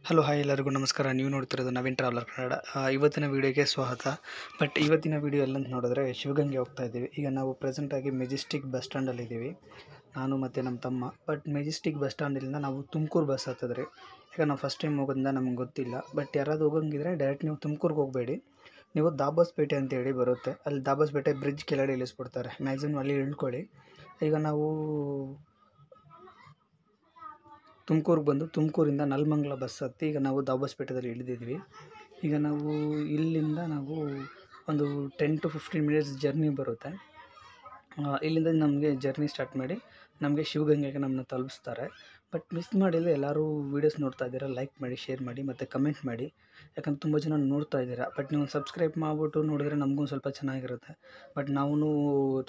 Hello hi ಎಲ್ಲರಿಗೂ ನಮಸ್ಕಾರ. ನೀವು ನೋಡ್ತಿರೋದು ನವೀನ್ ಟ್ರಾವೆಲರ್ ಕನ್ನಡ. ಇವತ್ತಿನ ವೀಡಿಯೋಗೆ ಸ್ವಾಗತ. ಬಟ್ ಇವತ್ತಿನ ವೀಡಿಯೋ ಎಲ್ಲಂತ ನೋಡಿದ್ರೆ ಶಿವಗಂಗೆ ಹೋಗ್ತಾ ಇದ್ದೀವಿ. ಈಗ ನಾವು ಪ್ರೆಸೆಂಟಾಗಿ ಮೆಜೆಸ್ಟಿಕ್ ಬಸ್ ಸ್ಟ್ಯಾಂಡಲ್ಲಿದ್ದೀವಿ, ನಾನು ಮತ್ತು ನಮ್ಮ ತಮ್ಮ. ಬಟ್ ಮೆಜೆಸ್ಟಿಕ್ ಬಸ್ ಸ್ಟ್ಯಾಂಡಿಂದ ನಾವು ತುಮಕೂರು ಬಸ್ ಹತ್ತಿದ್ರೆ, ಈಗ ನಾವು ಫಸ್ಟ್ ಟೈಮ್ ಹೋಗೋದ್ರಿಂದ ನಮ್ಗೆ ಗೊತ್ತಿಲ್ಲ. ಬಟ್ ಯಾರಾದ್ರು ಹೋಗಂಗಿದ್ರೆ ಡೈರೆಕ್ಟ್ ನೀವು ತುಮಕೂರ್ಗೆ ಹೋಗಬೇಡಿ, ನೀವು ದಾಬಸ್ಪೇಟೆ ಅಂತೇಳಿ ಬರುತ್ತೆ, ಅಲ್ಲಿ ದಾಬಸ್ಪೇಟೆ ಬ್ರಿಡ್ಜ್ ಕೆಳಗಡೆ ಇಳಿಸ್ಬಿಡ್ತಾರೆ. ಮ್ಯಾಕ್ಸಿಮಮ್ ಅಲ್ಲಿ ಇಳ್ಕೊಳ್ಳಿ. ಈಗ ನಾವು ತುಮಕೂರಿಗೆ ಬಂದು ತುಮಕೂರಿಂದ ನೆಲಮಂಗಲ ಬಸ್ ಹತ್ತಿ ಈಗ ನಾವು ದಾಬಸ್ಪೇಟೆದಲ್ಲಿ ಇಳಿದಿದ್ವಿ. ಈಗ ನಾವು ಇಲ್ಲಿಂದ ನಾವು ಒಂದು 10 to 15 ಮಿನಿಟ್ಸ್ ಜರ್ನಿ ಬರುತ್ತೆ. ಇಲ್ಲಿಂದ ನಮಗೆ ಜರ್ನಿ ಸ್ಟಾರ್ಟ್ ಮಾಡಿ ನಮಗೆ ಶಿವಗಂಗೆಗೆ ನಮ್ಮನ್ನ ತಲುಪಿಸ್ತಾರೆ. ಬಟ್ ಮಿಸ್ ಮಾಡಿದರೆ ಎಲ್ಲರೂ ವೀಡಿಯೋಸ್ ನೋಡ್ತಾ ಇದ್ದೀರಾ, ಲೈಕ್ ಮಾಡಿ, ಶೇರ್ ಮಾಡಿ ಮತ್ತು ಕಮೆಂಟ್ ಮಾಡಿ. ಯಾಕಂದ್ರೆ ತುಂಬ ಜನ ನೋಡ್ತಾ ಇದ್ದೀರಾ. ಬಟ್ ನೀವು ಸಬ್ಸ್ಕ್ರೈಬ್ ಮಾಡಿಬಿಟ್ಟು ನೋಡಿದ್ರೆ ನಮಗೂ ಸ್ವಲ್ಪ ಚೆನ್ನಾಗಿರುತ್ತೆ. ಬಟ್ ನಾವು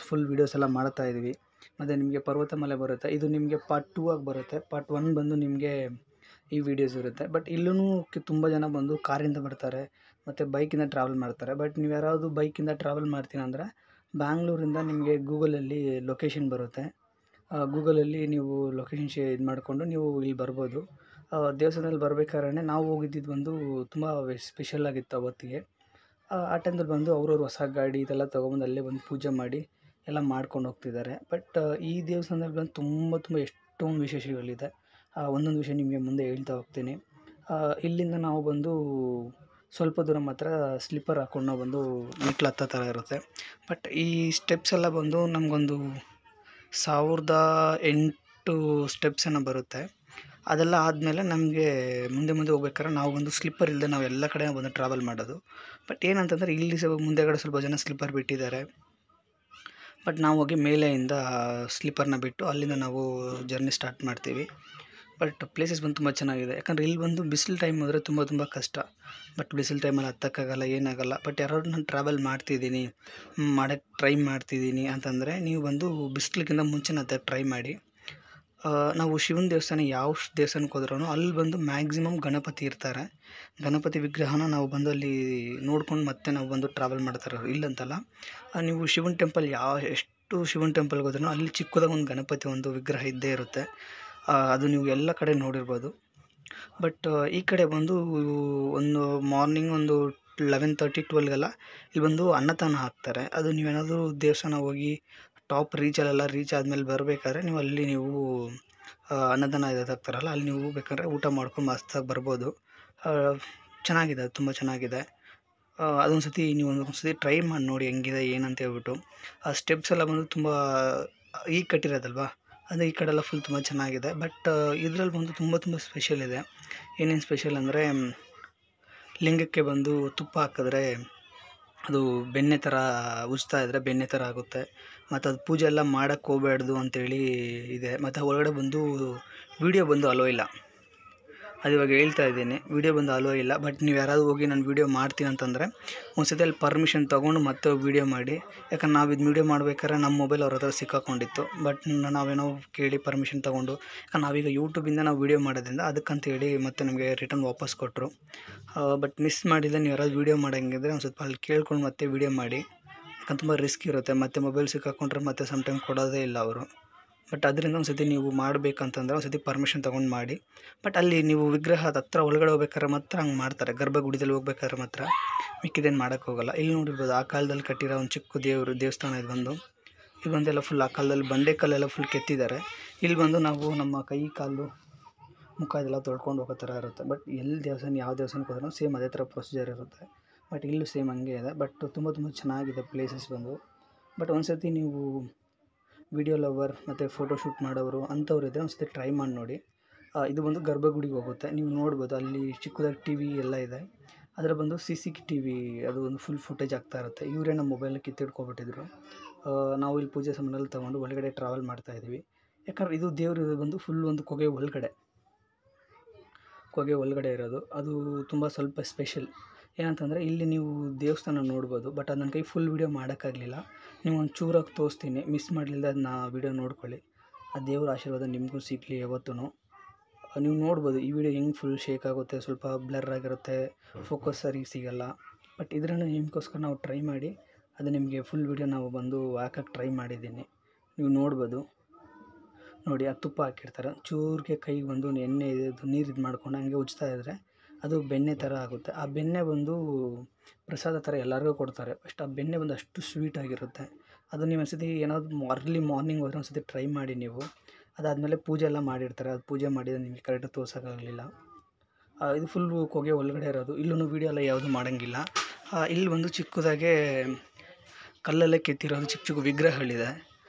ಫುಲ್ ವೀಡಿಯೋಸ್ ಎಲ್ಲ ಮಾಡ್ತಾ ಇದ್ದೀವಿ. ಮತ್ತು ನಿಮಗೆ ಪರ್ವತಮಲೆ ಬರುತ್ತೆ, ಇದು ನಿಮಗೆ ಪಾರ್ಟ್ 2 ಆಗಿ ಬರುತ್ತೆ. ಪಾರ್ಟ್ 1 ಬಂದು ನಿಮಗೆ ಈ ವಿಡಿಯೋಸ್ ಇರುತ್ತೆ. ಬಟ್ ಇಲ್ಲೂ ತುಂಬ ಜನ ಬಂದು ಕಾರಿಂದ ಬರ್ತಾರೆ ಮತ್ತು ಬೈಕಿಂದ ಟ್ರಾವೆಲ್ ಮಾಡ್ತಾರೆ. ಬಟ್ ನೀವು ಯಾರಾದರೂ ಬೈಕಿಂದ ಟ್ರಾವೆಲ್ ಮಾಡ್ತೀನಿ ಅಂದರೆ ಬ್ಯಾಂಗ್ಳೂರಿಂದ ನಿಮಗೆ ಗೂಗಲಲ್ಲಿ ಲೊಕೇಶನ್ ಬರುತ್ತೆ. ಗೂಗಲಲ್ಲಿ ನೀವು ಲೊಕೇಶನ್ ಇದು ಮಾಡಿಕೊಂಡು ನೀವು ಇಲ್ಲಿ ಬರ್ಬೋದು. ದೇವಸ್ಥಾನದಲ್ಲಿ ಬರ್ಬೇಕಾದ್ರೆ ನಾವು ಹೋಗಿದ್ದಿದ್ದು ಬಂದು ತುಂಬ ಸ್ಪೆಷಲ್ ಆಗಿತ್ತು ಅವತ್ತಿಗೆ. ಆ ಟೈಮ್ದಲ್ಲಿ ಬಂದು ಅವ್ರವ್ರ ಹೊಸ ಗಾಡಿ ಇದೆಲ್ಲ ತೊಗೊಬಂದು ಅಲ್ಲೇ ಬಂದು ಪೂಜೆ ಮಾಡಿ ಎಲ್ಲ ಮಾಡ್ಕೊಂಡು ಹೋಗ್ತಿದ್ದಾರೆ. ಬಟ್ ಈ ದೇವಸ್ಥಾನದಲ್ಲಿ ಬಂದು ತುಂಬ ಎಷ್ಟೊಂದು ವಿಶೇಷಗಳಿದೆ. ಒಂದೊಂದು ವಿಷಯ ನಿಮಗೆ ಮುಂದೆ ಹೇಳ್ತಾ ಹೋಗ್ತೀನಿ. ಇಲ್ಲಿಂದ ನಾವು ಬಂದು ಸ್ವಲ್ಪ ದೂರ ಮಾತ್ರ ಸ್ಲಿಪ್ಪರ್ ಹಾಕ್ಕೊಂಡು ನಾವು ಬಂದು ಮೆಟ್ಲು ಹತ್ತೋ ಥರ ಇರುತ್ತೆ. ಬಟ್ ಈ ಸ್ಟೆಪ್ಸ್ ಎಲ್ಲ ಬಂದು ನಮಗೊಂದು 1008 ಸ್ಟೆಪ್ಸ್ ಏನೋ ಬರುತ್ತೆ. ಅದೆಲ್ಲ ಆದಮೇಲೆ ನಮಗೆ ಮುಂದೆ ಹೋಗ್ಬೇಕಾದ್ರೆ ನಾವು ಒಂದು ಸ್ಲಿಪ್ಪರ್ ಇಲ್ಲದೆ ನಾವು ಎಲ್ಲ ಕಡೆ ಬಂದು ಟ್ರಾವೆಲ್ ಮಾಡೋದು. ಬಟ್ ಏನಂತಂದರೆ ಇಲ್ಲಿ ಮುಂದೆಗಡೆ ಸ್ವಲ್ಪ ಜನ ಸ್ಲಿಪ್ಪರ್ ಬಿಟ್ಟಿದ್ದಾರೆ. ಬಟ್ ನಾವು ಹೋಗಿ ಮೇಲೆಯಿಂದ ಸ್ಲಿಪ್ಪರ್ನ ಬಿಟ್ಟು ಅಲ್ಲಿಂದ ನಾವು ಜರ್ನಿ ಸ್ಟಾರ್ಟ್ ಮಾಡ್ತೀವಿ. ಬಟ್ ಪ್ಲೇಸಸ್ ಬಂದು ತುಂಬ ಚೆನ್ನಾಗಿದೆ. ಯಾಕಂದರೆ ಇಲ್ಲಿ ಬಂದು ಬಿಸಿಲು ಟೈಮ್ ಹೋದರೆ ತುಂಬ ಕಷ್ಟ. ಬಟ್ ಬಿಸಿಲು ಟೈಮಲ್ಲಿ ಹತ್ತಕ್ಕಾಗಲ್ಲ, ಏನಾಗಲ್ಲ. ಬಟ್ ಯಾರಾದ್ರು ನಾನು ಟ್ರಾವೆಲ್ ಮಾಡ್ತಿದ್ದೀನಿ, ಮಾಡೋಕ್ಕೆ ಟ್ರೈ ಮಾಡ್ತಿದ್ದೀನಿ ಅಂತಂದರೆ ನೀವು ಬಂದು ಬಿಸಿಲಿಗಿಂತ ಮುಂಚೆನೇ ಹತ್ತಕ್ಕೆ ಟ್ರೈ ಮಾಡಿ. ನಾವು ಶಿವನ ದೇವಸ್ಥಾನ ಯಾವ ದೇವಸ್ಥಾನಕ್ಕೆ ಹೋದ್ರೂ ಅಲ್ಲಿ ಬಂದು ಮ್ಯಾಕ್ಸಿಮಮ್ ಗಣಪತಿ ಇರ್ತಾರೆ. ಗಣಪತಿ ವಿಗ್ರಹನ ನಾವು ಬಂದು ಅಲ್ಲಿ ನೋಡ್ಕೊಂಡು ಮತ್ತೆ ನಾವು ಬಂದು ಟ್ರಾವೆಲ್ ಮಾಡ್ತಾರೆ. ಇಲ್ಲಂತಲ್ಲ, ನೀವು ಶಿವನ ಟೆಂಪಲ್ ಎಷ್ಟು ಶಿವನ ಟೆಂಪಲ್ಗೆ ಹೋದ್ರೂ ಅಲ್ಲಿ ಚಿಕ್ಕದಾಗಿ ಒಂದು ಗಣಪತಿ ಒಂದು ವಿಗ್ರಹ ಇದ್ದೇ ಇರುತ್ತೆ. ಅದು ನೀವು ಎಲ್ಲ ಕಡೆ ನೋಡಿರ್ಬೋದು. ಬಟ್ ಈ ಕಡೆ ಬಂದು ಒಂದು ಮಾರ್ನಿಂಗ್ ಒಂದು 11:30 12ಗೆಲ್ಲ ಇಲ್ಲಿ ಬಂದು ಅನ್ನದಾನ ಹಾಕ್ತಾರೆ. ಅದು ನೀವೇನಾದರೂ ದೇವಸ್ಥಾನ ಹೋಗಿ ಟಾಪ್ ರೀಚ್ ಆದಮೇಲೆ ಬರಬೇಕಾದ್ರೆ ನೀವು ಅಲ್ಲಿ ನೀವು ಅನ್ನದಾನ ಹಾಕ್ತಾರಲ್ಲ, ಅಲ್ಲಿ ನೀವು ಬೇಕಾದ್ರೆ ಊಟ ಮಾಡ್ಕೊಂಡು ಮಸ್ತಾಗಿ ಬರ್ಬೋದು. ಚೆನ್ನಾಗಿದೆ, ಅದು ತುಂಬ ಚೆನ್ನಾಗಿದೆ. ಅದೊಂದು ಸತಿ ನೀವು ಒಂದು ಸತಿ ಟ್ರೈ ಮಾಡಿ ನೋಡಿ ಹೆಂಗಿದೆ ಏನಂತ ಹೇಳ್ಬಿಟ್ಟು. ಆ ಸ್ಟೆಪ್ಸ್ ಎಲ್ಲ ಬಂದು ತುಂಬ ಈಗ ಕಟ್ಟಿರೋದಲ್ವ, ಅಂದರೆ ಈ ಕಡೆ ಎಲ್ಲ ಫುಲ್ ತುಂಬ ಚೆನ್ನಾಗಿದೆ. ಬಟ್ ಇದರಲ್ಲಿ ಬಂದು ತುಂಬ ಸ್ಪೆಷಲ್ ಇದೆ. ಏನೇನು ಸ್ಪೆಷಲ್ ಅಂದರೆ, ಲಿಂಗಕ್ಕೆ ಬಂದು ತುಪ್ಪ ಹಾಕಿದ್ರೆ ಅದು ಬೆಣ್ಣೆ ಥರ ಉಜ್ತಾ ಇದ್ದರೆ ಬೆಣ್ಣೆ ಥರ ಆಗುತ್ತೆ. ಮತ್ತು ಅದು ಪೂಜೆ ಎಲ್ಲ ಮಾಡೋಕ್ಕೆ ಹೋಗಬಾರ್ದು ಅಂತೇಳಿ ಇದೆ. ಮತ್ತು ಒಳಗಡೆ ಬಂದು ವೀಡಿಯೋ ಬಂದು ಅಲೋ ಇಲ್ಲ. ಅದು ಇವಾಗ ಹೇಳ್ತಾ ಇದ್ದೀನಿ, ವೀಡಿಯೋ ಬಂದು ಅಲೋ ಇಲ್ಲ. ಬಟ್ ನೀವು ಯಾರಾದರೂ ಹೋಗಿ ನಾನು ವೀಡಿಯೋ ಮಾಡ್ತೀನಿ ಅಂತಂದರೆ ಒಂದು ಸತಿ ಅಲ್ಲಿ ಪರ್ಮಿಷನ್ ತೊಗೊಂಡು ಮತ್ತೆ ವೀಡಿಯೋ ಮಾಡಿ. ಯಾಕಂದ್ರೆ ನಾವು ಇದು ವೀಡಿಯೋ ಮಾಡ್ಬೇಕಾದ್ರೆ ನಮ್ಮ ಮೊಬೈಲ್ ಅವ್ರ ಹತ್ರ ಸಿಕ್ಕಾಕೊಂಡಿತ್ತು. ಬಟ್ ನಾವೇನೋ ಕೇಳಿ ಪರ್ಮಿಷನ್ ತೊಗೊಂಡು, ಯಾಕಂದ್ರೆ ನಾವೀಗ ಯೂಟ್ಯೂಬಿಂದ ನಾವು ವೀಡಿಯೋ ಮಾಡೋದ್ರಿಂದ ಅದಕ್ಕಂತೇಳಿ ಮತ್ತೆ ನಮಗೆ ರಿಟರ್ನ್ ವಾಪಸ್ ಕೊಟ್ಟರು. ಬಟ್ ಮಿಸ್ ಮಾಡಿಲ್ಲ, ನೀವು ಯಾರಾದ್ರು ವೀಡಿಯೋ ಮಾಡೋಂಗಿದ್ರೆ ಒಂದು ಸ್ವಲ್ಪ ಅಲ್ಲಿ ಕೇಳ್ಕೊಂಡು ಮತ್ತೆ ವೀಡಿಯೋ ಮಾಡಿ. ಯಾಕಂದ್ರೆ ತುಂಬ ರಿಸ್ಕ್ ಇರುತ್ತೆ, ಮತ್ತು ಮೊಬೈಲ್ ಸಿಕ್ಕಾಕೊಂಡ್ರೆ ಮತ್ತೆ ಸಮ್ಟೈಮ್ ಕೊಡೋದೇ ಇಲ್ಲ ಅವರು. ಬಟ್ ಅದರಿಂದ ಒಂದು ಸತಿ ನೀವು ಮಾಡಬೇಕಂತಂದ್ರೆ ಒಂದು ಸತಿ ಪರ್ಮಿಷನ್ ತೊಗೊಂಡು ಮಾಡಿ. ಬಟ್ ಅಲ್ಲಿ ನೀವು ವಿಗ್ರಹದ ಹತ್ರ ಒಳಗಡೆ ಹೋಗ್ಬೇಕಾದ್ರೆ ಮಾತ್ರ ಹಂಗೆ ಮಾಡ್ತಾರೆ. ಗರ್ಭಗುಡಿದಲ್ಲಿ ಹೋಗ್ಬೇಕಾದ್ರೆ ಮಾತ್ರ, ಮಿಕ್ಕಿದೇನು ಮಾಡೋಕ್ಕೆ ಹೋಗಲ್ಲ. ಇಲ್ಲಿ ನೋಡಿರ್ಬೋದು, ಆ ಕಾಲದಲ್ಲಿ ಕಟ್ಟಿರೋ ಒಂದು ಚಿಕ್ಕ ದೇವಸ್ಥಾನ ಇದು ಬಂದೆಲ್ಲ ಫುಲ್ ಆ ಕಾಲದಲ್ಲಿ ಬಂಡೆಕಲ್ಲೆಲ್ಲ ಫುಲ್ ಕೆತ್ತಿದ್ದಾರೆ. ಇಲ್ಲಿ ಬಂದು ನಾವು ನಮ್ಮ ಕೈ ಕಾಲು ಮುಖ ಇದೆಲ್ಲ ತೊಳ್ಕೊಂಡು ಹೋಗೋ ಥರ ಇರುತ್ತೆ. ಬಟ್ ಯಾವ ದೇವಸ್ಥಾನಕ್ಕೆ ಹೋದ್ರೂ ಸೇಮ್ ಅದೇ ಥರ ಪ್ರೊಸೀಜರ್ ಇರುತ್ತೆ. ಬಟ್ ಇಲ್ಲೂ ಸೇಮ್ ಹಂಗೆ ಇದೆ. ಬಟ್ ತುಂಬ ಚೆನ್ನಾಗಿದೆ ಪ್ಲೇಸಸ್ ಬಂದು. ಬಟ್ ಒಂದು ಸತಿ ನೀವು ವಿಡಿಯೋ ಲವರ್ ಮತ್ತು ಫೋಟೋಶೂಟ್ ಮಾಡೋರು ಅಂಥವ್ರು ಇದ್ದರೆ ಒಂದು ಸತಿ ಟ್ರೈ ಮಾಡಿ ನೋಡಿ. ಇದು ಬಂದು ಗರ್ಭಗುಡಿಗೆ ಹೋಗುತ್ತೆ, ನೀವು ನೋಡ್ಬೋದು. ಅಲ್ಲಿ ಚಿಕ್ಕದಾಗಿ TV ಎಲ್ಲ ಇದೆ. ಅದರ ಬಂದು CCTV ಅದು ಒಂದು ಫುಲ್ ಫುಟೇಜ್ ಆಗ್ತಾ ಇರುತ್ತೆ. ಇವರೇ ನಮ್ಮ ಮೊಬೈಲ್ನ ಕಿತ್ತಿಡ್ಕೊಬಿಟ್ಟಿದ್ರು. ನಾವು ಇಲ್ಲಿ ಪೂಜೆ ಸಾಮಾನೆಲ್ಲ ತೊಗೊಂಡು ಒಳಗಡೆ ಟ್ರಾವೆಲ್ ಮಾಡ್ತಾಯಿದ್ವಿ. ಯಾಕಂದ್ರೆ ಇದು ದೇವರು ಬಂದು ಫುಲ್ ಒಂದು ಕೊಗೆ ಒಳಗಡೆ ಇರೋದು. ಅದು ತುಂಬ ಸ್ವಲ್ಪ ಸ್ಪೆಷಲ್. ಏನಂತಂದರೆ ಇಲ್ಲಿ ನೀವು ದೇವಸ್ಥಾನ ನೋಡ್ಬೋದು. ಬಟ್ ಅದು ನನ್ನ ಕೈ ಫುಲ್ ವೀಡಿಯೋ ಮಾಡೋಕ್ಕಾಗಲಿಲ್ಲ. ನೀವು ಒಂದು ಚೂರಾಗಿ ತೋರಿಸ್ತೀನಿ, ಮಿಸ್ ಮಾಡಲಿಲ್ಲ ಅದನ್ನ ವೀಡಿಯೋ ನೋಡ್ಕೊಳ್ಳಿ. ಆ ದೇವ್ರ ಆಶೀರ್ವಾದ ನಿಮಗೂ ಸಿಗಲಿ ಯಾವತ್ತೂ. ನೀವು ನೋಡ್ಬೋದು ಈ ವಿಡಿಯೋ ಹೆಂಗೆ ಫುಲ್ ಶೇಕ್ ಆಗುತ್ತೆ, ಸ್ವಲ್ಪ ಬ್ಲರ್ ಆಗಿರುತ್ತೆ, ಫೋಕಸ್ ಸರಿ ಸಿಗೋಲ್ಲ. ಬಟ್ ಇದರಲ್ಲಿ ನಿಮಗೋಸ್ಕರ ನಾವು ಟ್ರೈ ಮಾಡಿ ಅದು ನಿಮಗೆ ಫುಲ್ ವೀಡಿಯೋ ನಾವು ಬಂದು ಹಾಕೋಕ್ಕೆ ಟ್ರೈ ಮಾಡಿದ್ದೀನಿ. ನೀವು ನೋಡ್ಬೋದು. ನೋಡಿ ಆ ತುಪ್ಪ ಹಾಕಿರ್ತಾರೆ, ಚೂರಿಗೆ ಕೈಗೆ ಬಂದು ಎಣ್ಣೆ ಇದು ನೀರು ಇದು ಮಾಡ್ಕೊಂಡು ಹಂಗೆ ಉಜ್ತಾ ಇದ್ದರೆ ಅದು ಬೆಣ್ಣೆ ಥರ ಆಗುತ್ತೆ. ಆ ಬೆಣ್ಣೆ ಬಂದು ಪ್ರಸಾದ ಥರ ಎಲ್ಲರಿಗೂ ಕೊಡ್ತಾರೆ. ಫಸ್ಟ್ ಆ ಬೆಣ್ಣೆ ಬಂದು ಅಷ್ಟು ಸ್ವೀಟಾಗಿರುತ್ತೆ. ಅದು ನೀವು ಒಂದ್ಸತಿ ಏನಾದರೂ ಅರ್ಲಿ ಮಾರ್ನಿಂಗ್ ಹೋದರೆ ಒಂದ್ಸತಿ ಟ್ರೈ ಮಾಡಿ ನೀವು. ಅದಾದಮೇಲೆ ಪೂಜೆ ಎಲ್ಲ ಮಾಡಿರ್ತಾರೆ, ಅದು ಪೂಜೆ ಮಾಡಿದರೆ ನಿಮಗೆ ಕರೆಕ್ಟಾಗಿ ತೋರ್ಸೋಕ್ಕಾಗಲಿಲ್ಲ. ಇದು ಫುಲ್ಲು ಹೊಗೆ ಒಳಗಡೆ ಇರೋದು. ಇಲ್ಲೂ ವೀಡಿಯೋ ಎಲ್ಲ ಯಾವುದು ಮಾಡೋಂಗಿಲ್ಲ. ಇಲ್ಲಿ ಒಂದು ಚಿಕ್ಕದಾಗೆ ಕಲ್ಲಲ್ಲೇ ಕೆತ್ತಿರೋದು ಚಿಕ್ಕ ಚಿಕ್ಕ ವಿಗ್ರಹಗಳಿದೆ,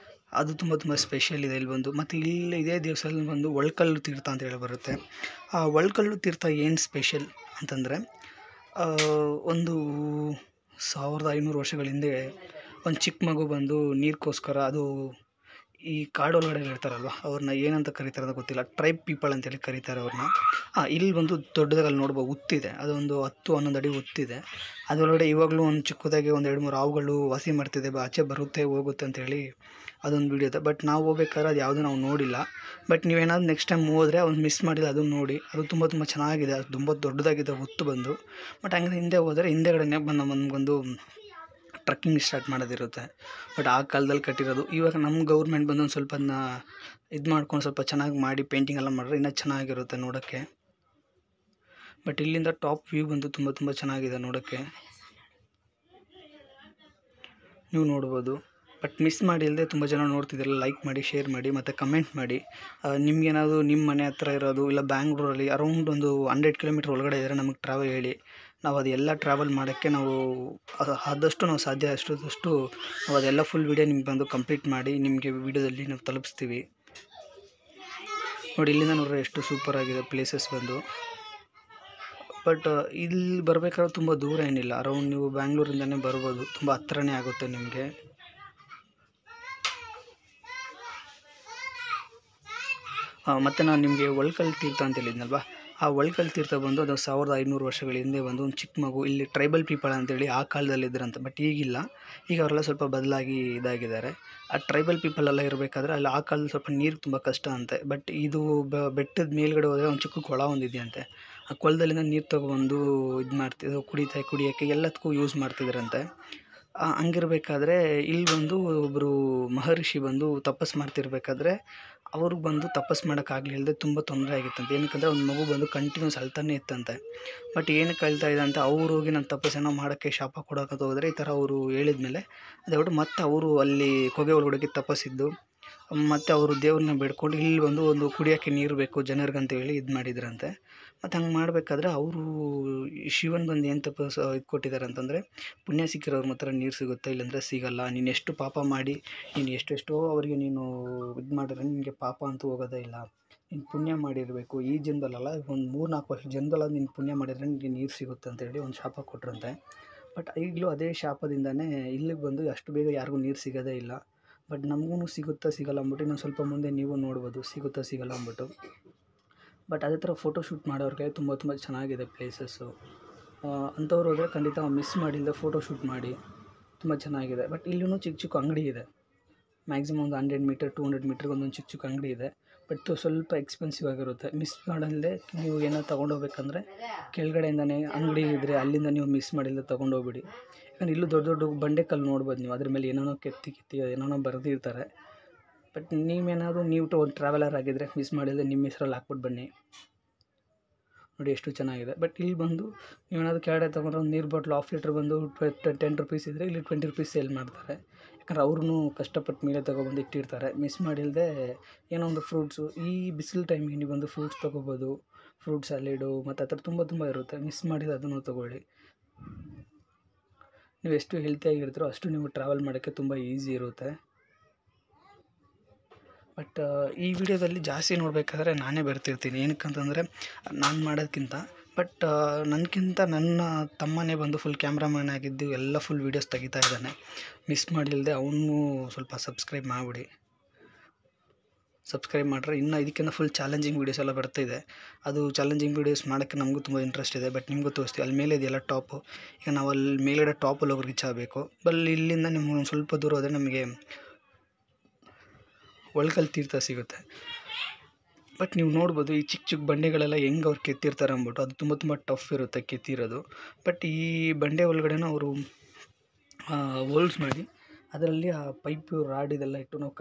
ಅದು ತುಂಬ ಸ್ಪೆಷಲ್ ಇದೆ ಇಲ್ಲಿ ಬಂದು. ಮತ್ತು ಇಲ್ಲಿ ಇದೇ ದೇವಸ್ಥಾನದಲ್ಲಿ ಬಂದು ಒಳ್ಕಲ್ಲು ತೀರ್ಥ ಅಂತ ಹೇಳಿ ಬರುತ್ತೆ. ಆ ಒಳ್ಕಲ್ಲು ತೀರ್ಥ ಏನು ಸ್ಪೆಷಲ್ ಅಂತಂದರೆ, ಒಂದು 1500 ವರ್ಷಗಳ ಹಿಂದೆ ಒಂದು ಚಿಕ್ಕ ಮಗು ಬಂದು ನೀರಿಗೋಸ್ಕರ, ಅದು ಈ ಕಾಡೊಳಗಡೆ ಇರ್ತಾರಲ್ವ ಅವ್ರನ್ನ ಏನಂತ ಕರೀತಾರೆ ಅಂತ ಗೊತ್ತಿಲ್ಲ, ಟ್ರೈಬ್ ಪೀಪಲ್ ಅಂತೇಳಿ ಕರೀತಾರೆ ಅವ್ರನ್ನ. ಇಲ್ಲಿ ಒಂದು ದೊಡ್ಡದಾಗಿ ಅಲ್ಲಿ ನೋಡ್ಬೋದು ಉತ್ತಿದೆ, ಅದೊಂದು 10-11 ಅಡಿ ಉತ್ತಿದೆ. ಅದರೊಳಗಡೆ ಇವಾಗಲೂ ಒಂದು ಚಿಕ್ಕದಾಗಿ ಒಂದು 2-3 ಹಾವುಗಳು ವಾಸಿ ಮಾಡ್ತಿದೆ, ಆಚೆ ಬರುತ್ತೆ ಹೋಗುತ್ತೆ ಅಂತೇಳಿ ಅದೊಂದು ವೀಡಿಯೋ ಇದೆ. ಬಟ್ ನಾವು ಹೋಗ್ಬೇಕಾದ್ರೆ ಅದು ಯಾವುದೂ ನಾವು ನೋಡಿಲ್ಲ. ಬಟ್ ನೀವೇನಾದ್ರು ನೆಕ್ಸ್ಟ್ ಟೈಮ್ ಹೋದರೆ ಅವ್ನು ಮಿಸ್ ಮಾಡಿಲ್ಲ, ಅದನ್ನು ನೋಡಿ. ಅದು ತುಂಬ ಚೆನ್ನಾಗಿದೆ, ಅದು ತುಂಬ ದೊಡ್ಡದಾಗಿದೆ ಉತ್ತು ಬಂದು. ಬಟ್ ಹಂಗೆ ಹಿಂದೆ ಹೋದರೆ ಹಿಂದೆಗಡೆನೇ ಬಂದು ನಮಗೊಂದು ಟ್ರಕ್ಕಿಂಗ್ ಸ್ಟಾರ್ಟ್ ಮಾಡೋದಿರುತ್ತೆ. ಬಟ್ ಆ ಕಾಲದಲ್ಲಿ ಕಟ್ಟಿರೋದು. ಇವಾಗ ನಮ್ಮ ಗೌರ್ಮೆಂಟ್ ಬಂದು ಒಂದು ಸ್ವಲ್ಪ ಅದನ್ನ ಇದು ಮಾಡ್ಕೊಂಡು ಸ್ವಲ್ಪ ಚೆನ್ನಾಗಿ ಮಾಡಿ ಪೇಂಟಿಂಗ್ ಎಲ್ಲ ಮಾಡಿದ್ರೆ ಇನ್ನೂ ಚೆನ್ನಾಗಿರುತ್ತೆ ನೋಡೋಕ್ಕೆ. ಬಟ್ ಇಲ್ಲಿಂದ ಟಾಪ್ ವ್ಯೂ ಬಂದು ತುಂಬ ಚೆನ್ನಾಗಿದೆ ನೋಡೋಕ್ಕೆ, ನೀವು ನೋಡ್ಬೋದು. ಬಟ್ ಮಿಸ್ ಮಾಡಿ ಇಲ್ಲದೆ ತುಂಬ ಜನ ನೋಡ್ತಿದ್ದೀರಲ್ಲ, ಲೈಕ್ ಮಾಡಿ, ಶೇರ್ ಮಾಡಿ ಮತ್ತು ಕಮೆಂಟ್ ಮಾಡಿ. ನಿಮ್ಗೇನಾದರೂ ನಿಮ್ಮ ಮನೆ ಹತ್ರ ಇರೋದು ಇಲ್ಲ ಬ್ಯಾಂಗ್ಳೂರಲ್ಲಿ ಅರೌಂಡ್ ಒಂದು 100 ಕಿಲೋಮೀಟ್ರ್ ಒಳಗಡೆ ಇದ್ದರೆ ನಮಗೆ ಟ್ರಾವೆಲ್ ಹೇಳಿ. ನಾವು ಅದೆಲ್ಲ ಟ್ರಾವೆಲ್ ಮಾಡೋಕ್ಕೆ ನಾವು ಆದಷ್ಟು ನಾವು ಸಾಧ್ಯ ಅಷ್ಟು ನಾವು ಅದೆಲ್ಲ ಫುಲ್ ವೀಡಿಯೋ ನಿಮ್ಗೆ ಬಂದು ಕಂಪ್ಲೀಟ್ ಮಾಡಿ ನಿಮಗೆ ವೀಡಿಯೋದಲ್ಲಿ ನಾವು ತಲುಪಿಸ್ತೀವಿ. ನೋಡಿ ಇಲ್ಲಿಂದ ನೋಡಿದ್ರೆ ಎಷ್ಟು ಸೂಪರಾಗಿದೆ ಪ್ಲೇಸಸ್ ಬಂದು. ಬಟ್ ಇಲ್ಲಿ ಬರಬೇಕಾದ್ರೆ ತುಂಬ ದೂರ ಏನಿಲ್ಲ, ಅರೌಂಡ್ ನೀವು ಬ್ಯಾಂಗ್ಳೂರಿಂದನೇ ಬರ್ಬೋದು, ತುಂಬ ಹತ್ರನೇ ಆಗುತ್ತೆ ನಿಮಗೆ. ಮತ್ತು ನಾನು ನಿಮಗೆ ಒಳ್ಕಲ್ಲು ತೀರ್ಥ ಅಂತ ಹೇಳಿದ್ನಲ್ವ, ಆ ಒಳ್ಕಲ್ಲು ತೀರ್ಥ ಬಂದು ಅದು 1500 ವರ್ಷಗಳ ಹಿಂದೆ ಬಂದು ಒಂದು ಚಿಕ್ಕ ಮಗು, ಇಲ್ಲಿ ಟ್ರೈಬಲ್ ಪೀಪಲ್ ಅಂತೇಳಿ ಆ ಕಾಲದಲ್ಲಿ ಇದ್ರಂತೆ. ಬಟ್ ಈಗಿಲ್ಲ, ಈಗ ಅವರೆಲ್ಲ ಸ್ವಲ್ಪ ಬದಲಾಗಿ ಇದಾಗಿದ್ದಾರೆ. ಆ ಟ್ರೈಬಲ್ ಪೀಪಲ್ ಎಲ್ಲ ಇರಬೇಕಾದ್ರೆ ಅಲ್ಲಿ ಆ ಕಾಲದಲ್ಲಿ ಸ್ವಲ್ಪ ನೀರು ತುಂಬ ಕಷ್ಟ ಅಂತೆ. ಬಟ್ ಇದು ಬೆಟ್ಟದ ಮೇಲ್ಗಡೆ ಹೋದರೆ ಒಂದು ಚಿಕ್ಕ ಕೊಳ ಒಂದಿದೆಯಂತೆ, ಆ ಕೊಳದಲ್ಲಿಂದ ನೀರು ತೊಗೊಬಂದು ಇದು ಮಾಡ್ತಿದ್ರು, ಕುಡಿಯೋಕ್ಕೆ ಎಲ್ಲದಕ್ಕೂ ಯೂಸ್ ಮಾಡ್ತಿದ್ರಂತೆ. ಹಂಗಿರ್ಬೇಕಾದ್ರೆ ಇಲ್ಲಿ ಬಂದು ಒಬ್ಬರು ಮಹರ್ಷಿ ಬಂದು ತಪಸ್ಸು ಮಾಡ್ತಿರ್ಬೇಕಾದ್ರೆ ಅವ್ರಿಗೆ ಬಂದು ತಪಸ್ಸು ಮಾಡೋಕ್ಕಾಗಲಿಲ್ಲದೆ ತುಂಬ ತೊಂದರೆ ಆಗಿತ್ತಂತೆ. ಏನಕ್ಕಂದರೆ ಒಂದು ಮಗು ಬಂದು ಕಂಟಿನ್ಯೂಸ್ ಅಳ್ತಾನೆ ಇತ್ತಂತೆ. ಬಟ್ ಏನಕ್ಕೆ ಅಳ್ತಾ ಇದೆ ಅಂತ ಅವ್ರು ಹೋಗಿ ನಾನು ತಪಸ್ಸನ್ನು ಮಾಡೋಕ್ಕೆ ಶಾಪ ಕೊಡೋಕೆ ಹೋದರೆ ಈ ಥರ ಅವರು ಹೇಳಿದ್ಮೇಲೆ ಅದೇ ಮತ್ತೆ ಅವರು ಅಲ್ಲಿ ಹೊಗೆ ಒಳಗಡೆ ತಪಸ್ಸಿದ್ದು ಮತ್ತು ಅವರು ದೇವ್ರನ್ನ ಬೇಡ್ಕೊಂಡು ಇಲ್ಲಿ ಬಂದು ಒಂದು ಕುಡಿಯೋಕ್ಕೆ ನೀರು ಬೇಕು ಜನರಿಗಂತ ಹೇಳಿ ಇದು ಮಾಡಿದ್ರಂತೆ. ಮತ್ತು ಹಂಗೆ ಮಾಡಬೇಕಾದ್ರೆ ಅವರು ಶಿವನ್ ಬಂದು ಏನು ತಪಸ್ಸು ಇದು ಕೊಟ್ಟಿದ್ದಾರೆ ಅಂತಂದರೆ, ಪುಣ್ಯ ಸಿಕ್ಕಿರೋರು ಮಾತ್ರ ನೀರು ಸಿಗುತ್ತೆ, ಇಲ್ಲಾಂದರೆ ಸಿಗಲ್ಲ. ನೀನು ಎಷ್ಟು ಪಾಪ ಮಾಡಿ ನೀನು ಎಷ್ಟೆಷ್ಟೋ ಅವರಿಗೆ ನೀನು ಇದು ಮಾಡಿದ್ರೆ ನಿನಗೆ ಪಾಪ ಅಂತೂ ಹೋಗೋದೇ ಇಲ್ಲ. ನೀನು ಪುಣ್ಯ ಮಾಡಿರಬೇಕು, ಈ ಜನ್ಮದಲ್ಲ ಒಂದು 3-4 ವರ್ಷ ಜನ್ಮದಲ್ಲ ನೀನು ಪುಣ್ಯ ಮಾಡಿದರೆ ನಿನಗೆ ನೀರು ಸಿಗುತ್ತೆ ಅಂತೇಳಿ ಒಂದು ಶಾಪ ಕೊಟ್ಟರಂತೆ. ಬಟ್ ಈಗಲೂ ಅದೇ ಶಾಪದಿಂದನೇ ಇಲ್ಲಿಗೆ ಬಂದು ಅಷ್ಟು ಬೇಗ ಯಾರಿಗೂ ನೀರು ಸಿಗೋದೇ ಇಲ್ಲ. ಬಟ್ ನಮಗೂ ಸಿಗುತ್ತಾ ಸಿಗಲ್ಲ ಅಂದ್ಬಿಟ್ಟು ಇನ್ನೊಂದು ಸ್ವಲ್ಪ ಮುಂದೆ ನೀವು ನೋಡ್ಬೋದು ಸಿಗುತ್ತಾ ಸಿಗಲ್ಲ ಅಂದ್ಬಿಟ್ಟು. ಬಟ್ ಅದೇ ಥರ ಫೋಟೋಶೂಟ್ ಮಾಡೋರಿಗೆ ತುಂಬ ಚೆನ್ನಾಗಿದೆ ಪ್ಲೇಸಸ್ಸು. ಅಂಥವ್ರು ಹೋದರೆ ಖಂಡಿತ ಮಿಸ್ ಮಾಡಿಲ್ಲದೆ ಫೋಟೋಶೂಟ್ ಮಾಡಿ, ತುಂಬ ಚೆನ್ನಾಗಿದೆ. ಬಟ್ ಇಲ್ಲೂ ಚಿಕ್ಕ ಅಂಗಡಿ ಇದೆ, ಮ್ಯಾಕ್ಸಿಮಮ್ ಒಂದು 100 ಮೀಟರ್ 200 ಮೀಟ್ರಿಗೆ ಒಂದೊಂದು ಚಿಕ್ಕ ಅಂಗಡಿ ಇದೆ. ಬಟ್ ಸ್ವಲ್ಪ ಎಕ್ಸ್ಪೆನ್ಸಿವ್ ಆಗಿರುತ್ತೆ. ಮಿಸ್ ಮಾಡಲ್ಲದೆ ನೀವು ಏನೋ ತೊಗೊಂಡೋಗ್ಬೇಕಂದ್ರೆ ಕೆಳಗಡೆಯಿಂದನೇ ಅಂಗಡಿ ಇದ್ದರೆ ಅಲ್ಲಿಂದ ನೀವು ಮಿಸ್ ಮಾಡಿಲ್ಲದೆ ತೊಗೊಂಡೋಗ್ಬಿಡಿ. ಯಾಕಂದರೆ ಇಲ್ಲೂ ದೊಡ್ಡ ಬಂಡೆಕಲ್ಲು ನೋಡ್ಬೋದು ನೀವು, ಅದ್ರ ಮೇಲೆ ಏನೇನೋ ಕೆತ್ತಿ ಏನೇನೋ ಬರೆದಿರ್ತಾರೆ. ಬಟ್ ನೀವು ಒಂದು ಟ್ರಾವೆಲರ್ ಆಗಿದ್ದರೆ ಮಿಸ್ ಮಾಡಿಲ್ಲದೆ ನಿಮ್ಮ ಹೆಸ್ರಲ್ಲಿ ಹಾಕ್ಬಿಟ್ಟು ಬನ್ನಿ. ನೋಡಿ ಎಷ್ಟು ಚೆನ್ನಾಗಿದೆ. ಬಟ್ ಇಲ್ಲಿ ಬಂದು ನೀವೇನಾದರೂ ಕೆಳಗಡೆ ತೊಗೊಂಡ್ರೆ ಒಂದು ನೀರು ಬಾಟ್ಲು 1/2 ಲೀಟ್ರ್ ಬಂದು 10 ರುಪೀಸ್ ಇದ್ದರೆ ಇಲ್ಲಿ 20 ರುಪೀಸ್ ಸೇಲ್ ಮಾಡ್ತಾರೆ. ಯಾಕಂದ್ರೆ ಅವ್ರೂ ಕಷ್ಟಪಟ್ಟು ಮೇಲೆ ತೊಗೊಬಂದು ಇಟ್ಟಿರ್ತಾರೆ. ಮಿಸ್ ಮಾಡಿಲ್ಲದೆ ಏನೋ ಒಂದು ಫ್ರೂಟ್ಸು, ಈ ಬಿಸಿಲು ಟೈಮಿಗೆ ನೀವು ಬಂದು ಫ್ರೂಟ್ಸ್ ತೊಗೋಬೋದು, ಫ್ರೂಟ್ ಸ್ಯಾಲೆಡು ಮತ್ತು ಆ ಥರ ತುಂಬ ಇರುತ್ತೆ. ಮಿಸ್ ಮಾಡಿದ್ರೆ ಅದನ್ನು ತೊಗೊಳ್ಳಿ. ನೀವು ಎಷ್ಟು ಹೆಲ್ತಿಯಾಗಿರ್ತೀರೋ ಅಷ್ಟು ನೀವು ಟ್ರಾವೆಲ್ ಮಾಡೋಕ್ಕೆ ತುಂಬ ಈಸಿ ಇರುತ್ತೆ. ಬಟ್ ಈ ವಿಡಿಯೋದಲ್ಲಿ ಜಾಸ್ತಿ ನೋಡಬೇಕಾದ್ರೆ ನಾನೇ ಬರ್ತಿರ್ತೀನಿ. ಏನಕ್ಕಂತಂದರೆ ನಾನು ಮಾಡೋದಕ್ಕಿಂತ ಬಟ್ ನನಗಿಂತ ನನ್ನ ತಮ್ಮನೇ ಬಂದು ಫುಲ್ ಕ್ಯಾಮ್ರಾಮ್ಯಾನ್ ಆಗಿದ್ದು ಎಲ್ಲ ಫುಲ್ ವೀಡಿಯೋಸ್ ತೆಗಿತಾ ಇದ್ದಾನೆ. ಮಿಸ್ ಮಾಡಿಲ್ಲದೆ ಅವನು ಸ್ವಲ್ಪ ಸಬ್ಸ್ಕ್ರೈಬ್ ಮಾಡಿಬಿಡಿ. ಸಬ್ಸ್ಕ್ರೈಬ್ ಮಾಡಿದ್ರೆ ಇನ್ನೂ ಇದಕ್ಕಿಂತ ಫುಲ್ ಚಾಲೆಂಜಿಂಗ್ ವೀಡಿಯೋಸ್ ಎಲ್ಲ ಬರ್ತಾಯಿದೆ. ಅದು ಚಾಲೆಂಜಿಂಗ್ ವೀಡಿಯೋಸ್ ಮಾಡೋಕ್ಕೆ ನಮಗೂ ತುಂಬ ಇಂಟ್ರೆಸ್ಟ್ ಇದೆ. ಬಟ್ ನಿಮಗೂ ತೋರಿಸ್ತೀವಿ. ಅಲ್ಲಿ ಮೇಲೆ ಇದೆಲ್ಲ ಟಾಪು. ಈಗ ನಾವು ಅಲ್ಲಿ ಮೇಲ್ಗಡೆ ಟಾಪಲ್ಲಿ ಹೋಗಿ ರೀಚ್ ಆಗಬೇಕು. ಇಲ್ಲಿಂದ ನಿಮ್ಗೆ ಒಂದು ಸ್ವಲ್ಪ ದೂರ ಹೋದರೆ ನಮಗೆ ಒಳ್ಕಲ್ಲು ತೀರ್ಥ ಸಿಗುತ್ತೆ. ಬಟ್ ನೀವು ನೋಡ್ಬೋದು ಈ ಚಿಕ್ಕ ಬಂಡೆಗಳೆಲ್ಲ ಹೆಂಗೆ ಅವ್ರು ಕೆತ್ತಿರ್ತಾರೆ ಅಂದ್ಬಿಟ್ಟು. ಅದು ತುಂಬ ಟಫ್ ಇರುತ್ತೆ ಕೆತ್ತಿರೋದು. ಬಟ್ ಈ ಬಂಡೆ ಒಳಗಡೆನೂ ಅವರು ಹೋಲ್ಸ್ ಮಾಡಿ ಅದರಲ್ಲಿ ಆ ಪೈಪು ರಾಡ್ ಇದೆಲ್ಲ ಇಟ್ಟು ನಾವು